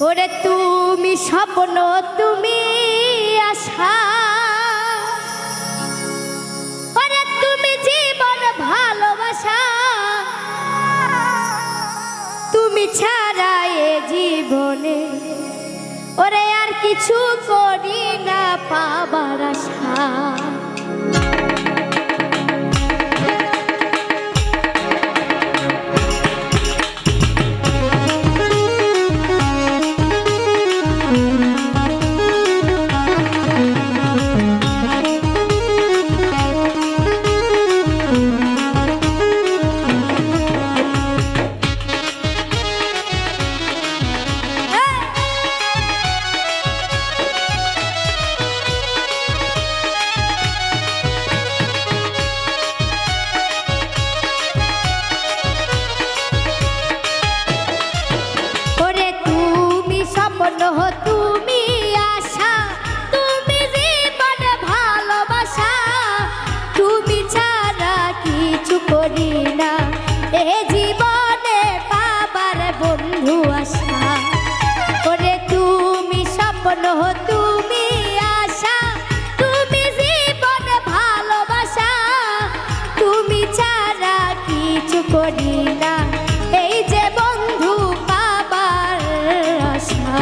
ওরে তুমি স্বপ্ন তুমি আশা, ওরে তুমি জীবন ভালোবাসা, তুমি ছাড়া এ জীবনে ওরে আর কিছু করি না পাবার আশা। তুমি আশা, তুমি জীবন ভালোবাসা, তুমি ছাড়া কিছু করি না এ জীবনে পাবার বন্ধু আশা। ওরে তুমি স্বপ্ন তুমি আশা, তুমি জীবন ভালোবাসা, তুমি ছাড়া কিছু করি না এই যে বন্ধু পাবার আশা।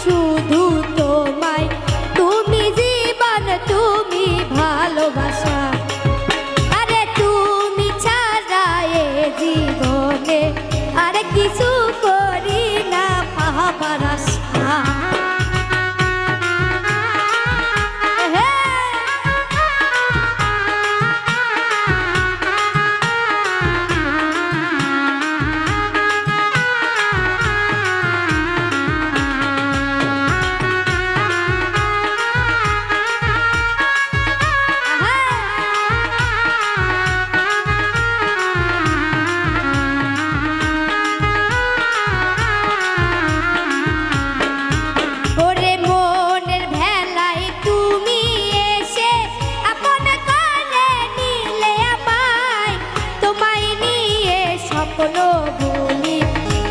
শুধু তোমায়, তুমি জীবন তুমি ভালোবাসা, আরে তুমি ছাড়া এ জীবনে আর কিছু করি না পাবার আশা।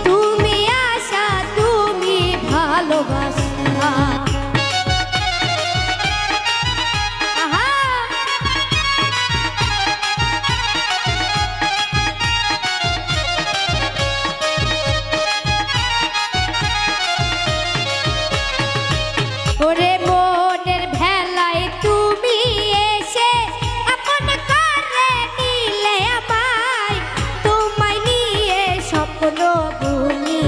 তুমি আশা তুমি ভালোবাসা, ওরে মনের ভেলায় তুমি এসে আপন করে নিলে আমায়, তোমায় নিয়ে স্বপ্ন বুনি,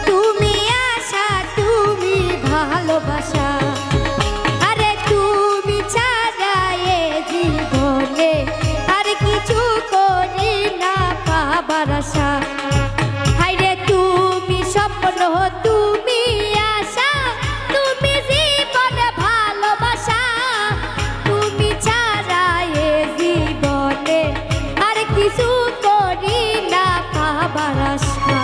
তুমি আশা তুমি ভালোবাসা, আরে তুমি ছাড়া এ জীবনে আর কিছু করি না পাবার আশা। হায়রে তুমি স্বপ্ন তুমি আশা, তুমি জীবন ভালোবাসা, তুমি ছাড়া এ জীবনে আর কিছু করি না পাবার আশা।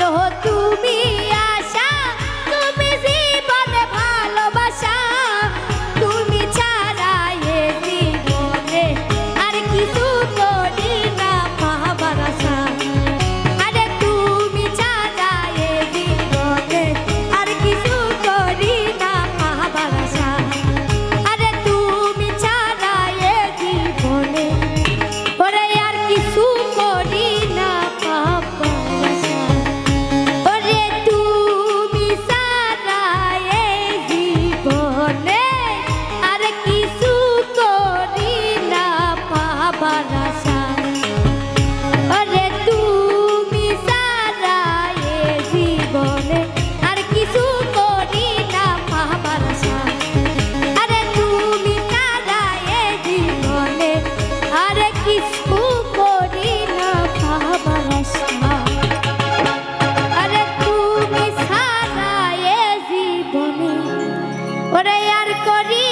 বলো তুমি আশা, তুমি জীবনে ভালোবাসা, তুমি ছাড়া এ জীবনে আর কিছু করি না পাবার আশা। আরে তুমি ছাড়া এ জীবনে আর কিছু করি না পাবার আশা। আরে তুমি ছাড়া এ জীবনে ওরে আর কিছু করি না পাবার আশা। ওরে তুমি ছাড়া এ জীবনে আর কিছু করি না পাবার আশা। ওরে তুমি ছাড়া এ জীবনে আর কিছু করি না পাবার আশা। আরে তুমি ছাড়া এ জীবনে আর কিছু করি না পাবার আশা। আরে তুমি ছাড়া এ জীবনে ওরে আর করি